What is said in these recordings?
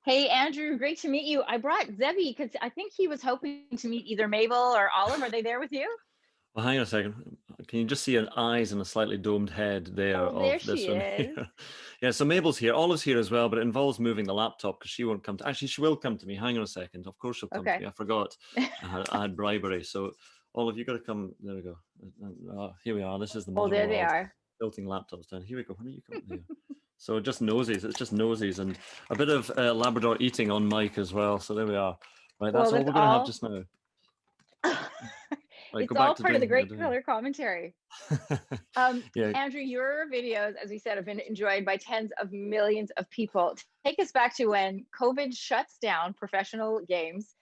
Hey, Andrew, great to meet you. I brought Zebby because I think he was hoping to meet either Mabel or Olive. Are they there with you? Well, hang on a second. Can you just see an eyes and a slightly domed head there Oh, there of this she one is. here? Yeah, so Mabel's here. Olive's here as well, but it involves moving the laptop because she won't come to. Actually, she will come to me. Hang on a second. Of course, she'll come to Okay. me. I forgot. I had bribery. So, Olive, you got to come. There we go. Here we are. This is the Oh, modern there they world. are. Tilting laptops down. Here we go. Why don't you come there? So just nosies. It's just nosies and a bit of Labrador eating on mic as well. So there we are. Right, that's Well, all that's we're going to have all. just now. Right, go It's back all to part of the doing what you're great doing. color commentary. Yeah. Andrew, your videos, as we said, have been enjoyed by tens of millions of people. Take us back to when COVID shuts down professional games.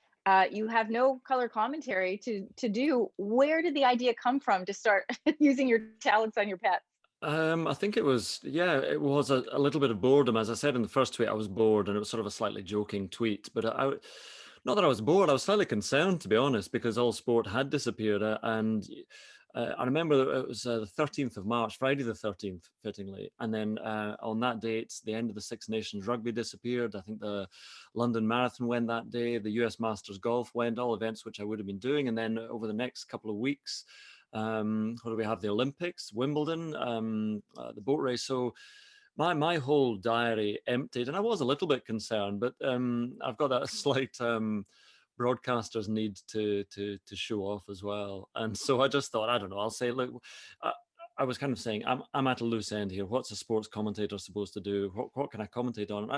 You have no color commentary to do. Where did the idea come from to start using your talents on your pets? I think it was, yeah, it was a little bit of boredom. As I said in the first tweet, I was bored and it was sort of a slightly joking tweet. But not that I was bored, I was slightly concerned, to be honest, because all sport had disappeared. I remember that it was the 13th of March, Friday the 13th, fittingly. And then on that date, the end of the Six Nations rugby disappeared. I think the London Marathon went that day, the US Masters Golf went, all events which I would have been doing. And then over the next couple of weeks, what do we have? The Olympics, Wimbledon, the boat race. So my whole diary emptied, and I was a little bit concerned, but I've got a slight broadcaster's need to show off as well, and so I just thought, I don't know, I'll say, look, I, I was kind of saying, I'm at a loose end here. What's a sports commentator supposed to do? What can I commentate on?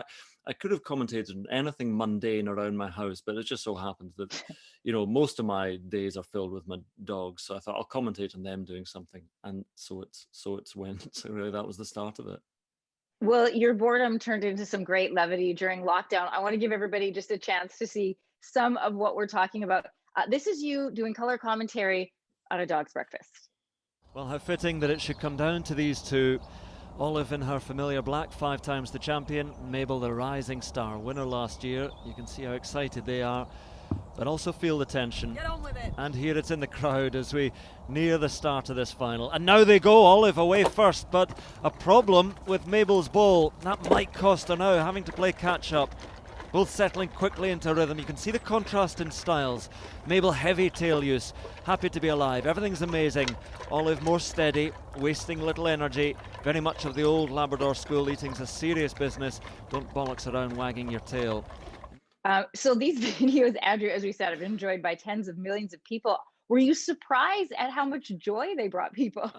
I could have commentated on anything mundane around my house, but it just so happens that, most of my days are filled with my dogs. So I thought I'll commentate on them doing something, and so it's went. So really, that was the start of it. Well, your boredom turned into some great levity during lockdown. I want to give everybody just a chance to see some of what we're talking about. This is you doing color commentary on a dog's breakfast. Well, how fitting that it should come down to these two. Olive in her familiar black, 5 times the champion. Mabel, the rising star, winner last year. You can see how excited they are, but also feel the tension. Get on with it. And here it's in the crowd as we near the start of this final. And now they go, Olive away first, but a problem with Mabel's ball. That might cost her now, having to play catch up. Both settling quickly into rhythm. You can see the contrast in styles. Mabel, heavy tail use, happy to be alive. Everything's amazing. Olive, more steady, wasting little energy. Very much of the old Labrador school. Eating's a serious business. Don't bollocks around wagging your tail. So these videos, Andrew, as we said, have been enjoyed by tens of millions of people. Were you surprised at how much joy they brought people?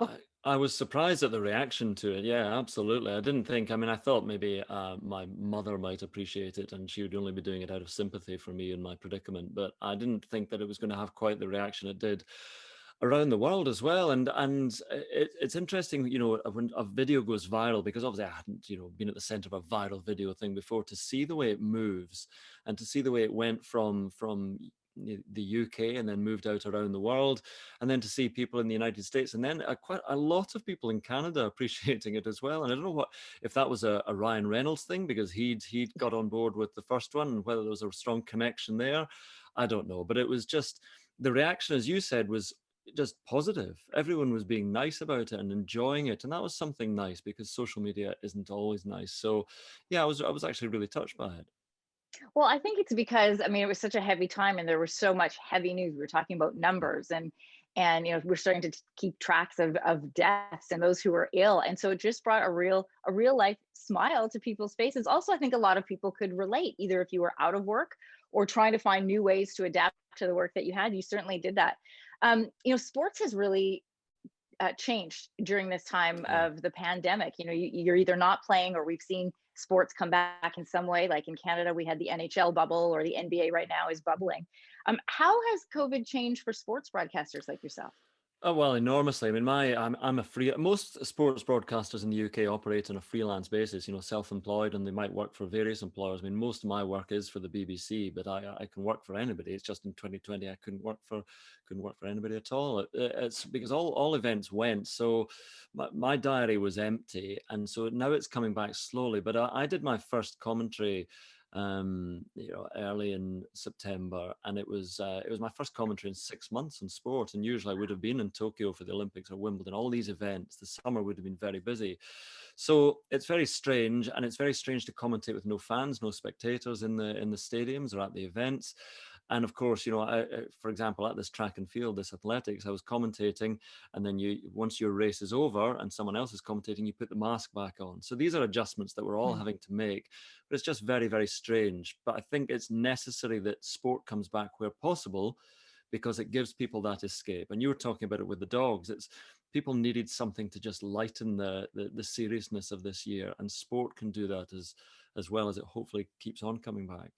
I was surprised at the reaction to it. Yeah, absolutely. I didn't think, I mean, I thought maybe my mother might appreciate it and she would only be doing it out of sympathy for me and my predicament. But I didn't think that it was going to have quite the reaction it did around the world as well. And it's interesting, when a video goes viral, because obviously I hadn't, been at the center of a viral video thing before, to see the way it moves and to see the way it went from the UK and then moved out around the world, and then to see people in the United States, and then quite a lot of people in Canada appreciating it as well. And I don't know if that was a Ryan Reynolds thing because he'd got on board with the first one, and whether there was a strong connection there, I don't know. But it was just, the reaction, as you said, was just positive. Everyone was being nice about it and enjoying it, and that was something nice because social media isn't always nice. So yeah, I was actually really touched by it. Well, I think it's because I mean it was such a heavy time and there was so much heavy news. We were talking about numbers and we're starting to keep tracks of deaths and those who were ill. And so it just brought a real life smile to people's faces. Also, I think a lot of people could relate, either if you were out of work or trying to find new ways to adapt to the work that you had. You certainly did that. Sports has really changed during this time Yeah. of the pandemic. You're either not playing or we've seen sports come back in some way. Like in Canada, we had the NHL bubble or the NBA right now is bubbling. How has COVID changed for sports broadcasters like yourself? Oh, well, enormously. I mean, I'm a free. Most sports broadcasters in the UK operate on a freelance basis. Self-employed, and they might work for various employers. I mean, most of my work is for the BBC, but I can work for anybody. It's just in 2020 I couldn't work for anybody at all. It's because all events went, so my diary was empty, and so now it's coming back slowly. But I did my first commentary early in September, and it was my first commentary in 6 months on sport. And usually I would have been in Tokyo for the Olympics or Wimbledon, all these events. The summer would have been very busy, so it's very strange, and it's very strange to commentate with no fans, no spectators in the stadiums or at the events. And of course, for example, at this track and field, this athletics, I was commentating, and then once your race is over and someone else is commentating, you put the mask back on. So these are adjustments that we're all having to make, but it's just very, very strange. But I think it's necessary that sport comes back where possible, because it gives people that escape. And you were talking about it with the dogs. It's people needed something to just lighten the seriousness of this year, and sport can do that as well, as it hopefully keeps on coming back.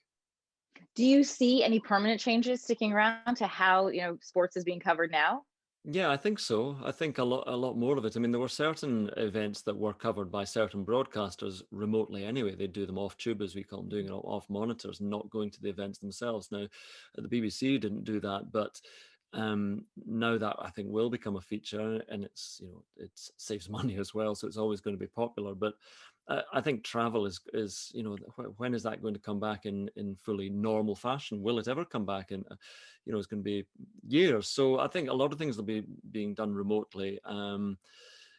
Do you see any permanent changes sticking around to how, sports is being covered now? Yeah, I think so. I think a lot more of it. I mean, there were certain events that were covered by certain broadcasters remotely anyway. They do them off tube, as we call them, doing it off monitors and not going to the events themselves. Now, the BBC didn't do that, but now that I think will become a feature, and it saves money as well, so it's always going to be popular. But I think travel is when is that going to come back in fully normal fashion? Will it ever come back? And it's going to be years. So I think a lot of things will be being done remotely.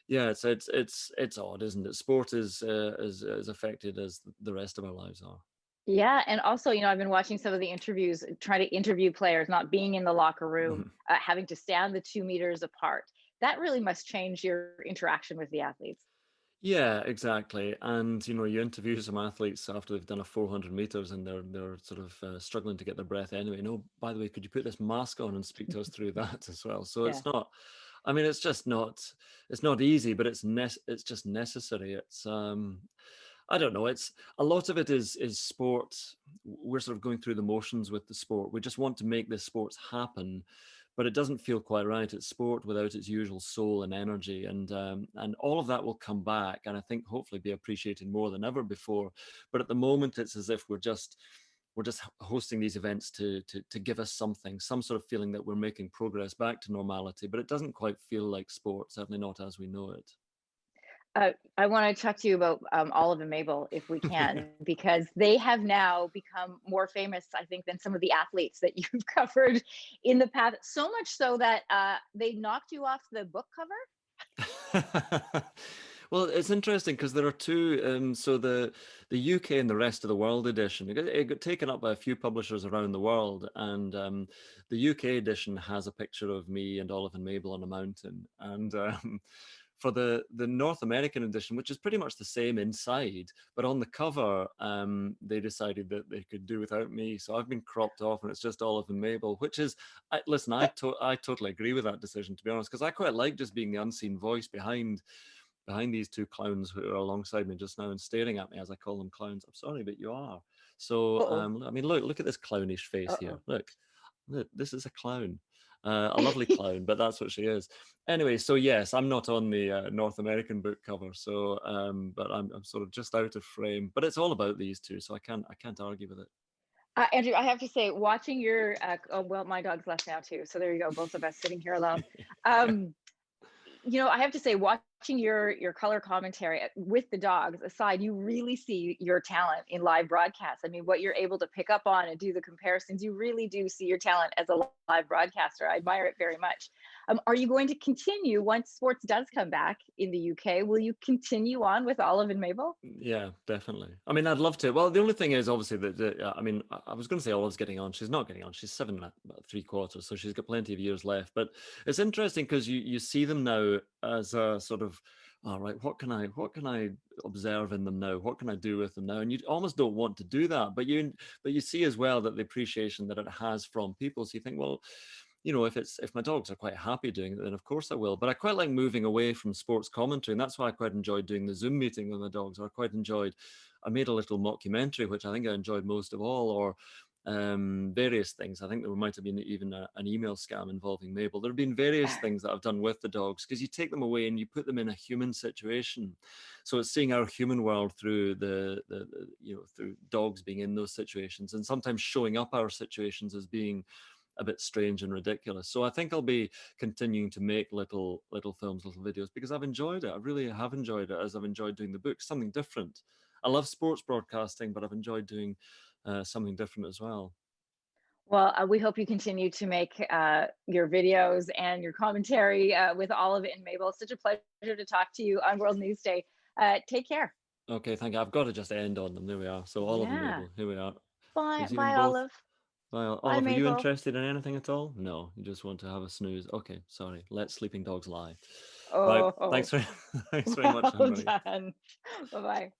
Yeah, it's odd, isn't it? Sport is as affected as the rest of our lives are. Yeah, and also, I've been watching some of the interviews, trying to interview players, not being in the locker room, having to stand the 2 meters apart. That really must change your interaction with the athletes. Yeah, exactly. And you interview some athletes after they've done a 400 meters, and they're sort of struggling to get their breath anyway. No, by the way, could you put this mask on and speak to us through that as well? So Yeah. it's not. I mean, it's just not. It's not easy, but it's just necessary. It's I don't know. It's a lot of it is sport. We're sort of going through the motions with the sport. We just want to make this sports happen, but it doesn't feel quite right. It's sport without its usual soul and energy, and all of that will come back, and I think hopefully be appreciated more than ever before. But at the moment, it's as if we're just hosting these events to give us something, some sort of feeling that we're making progress back to normality. But it doesn't quite feel like sport, certainly not as we know it. I want to talk to you about Olive and Mabel, if we can, because they have now become more famous, I think, than some of the athletes that you've covered in the past. So much so that they knocked you off the book cover. Well, it's interesting because there are two. So the UK and the rest of the world edition, it got taken up by a few publishers around the world, and the UK edition has a picture of me and Olive and Mabel on a mountain, and for the North American edition, which is pretty much the same inside, but on the cover, they decided that they could do without me. So I've been cropped off, and it's just Olive and Mabel, which is, listen, I totally agree with that decision, to be honest, because I quite like just being the unseen voice behind these two clowns who are alongside me just now and staring at me as I call them clowns. I'm sorry, but you are. So, I mean, look at this clownish face here. Look, this is a clown. A lovely clown, but that's what she is. Anyway, so yes, I'm not on the North American book cover, so but I'm sort of just out of frame. But it's all about these two, so I can't argue with it. Andrew, I have to say, watching your oh, well, my dog's left now too, so there you go, both of us sitting here alone. I have to say, watching your color commentary with the dogs aside, you really see your talent in live broadcasts. I mean, what you're able to pick up on and do the comparisons, you really do see your talent as a live broadcaster. I admire it very much. Are you going to continue once sports does come back in the UK? Will you continue on with Olive and Mabel? Yeah, definitely. I mean, I'd love to. Well, the only thing is obviously that I mean, I was going to say Olive's getting on. She's not getting on. She's 7 3/4, so she's got plenty of years left. But it's interesting because you see them now as a sort of, all right, what can I observe in them now? What can I do with them now? And you almost don't want to do that, but you see as well that the appreciation that it has from people. So you think, well, if my dogs are quite happy doing it, then of course I will. But I quite like moving away from sports commentary, and that's why I quite enjoyed doing the Zoom meeting with my dogs. Or I made a little mockumentary, which I think I enjoyed most of all, or various things. I think there might have been even an email scam involving Mabel. There have been various things that I've done with the dogs, because you take them away and you put them in a human situation. So it's seeing our human world through through dogs being in those situations, and sometimes showing up our situations as being a bit strange and ridiculous. So I think I'll be continuing to make little films, little videos, because I've enjoyed it. I really have enjoyed it, as I've enjoyed doing the books, something different. I love sports broadcasting, but I've enjoyed doing something different as well. Well, we hope you continue to make your videos and your commentary with all of it. And Mabel, it's such a pleasure to talk to you on World News Day. Take care. Okay, thank you. I've got to just end on them. There we are. So Olive and Yeah. Mabel, here we are. Bye, You see them bye, both? Olive. Well, Bye, Olive, are you Mabel. interested in anything at all? No, you just want to have a snooze. Okay, sorry. Let sleeping dogs lie. Right. Oh, Thanks very, thanks very much, well everybody. done. Bye-bye.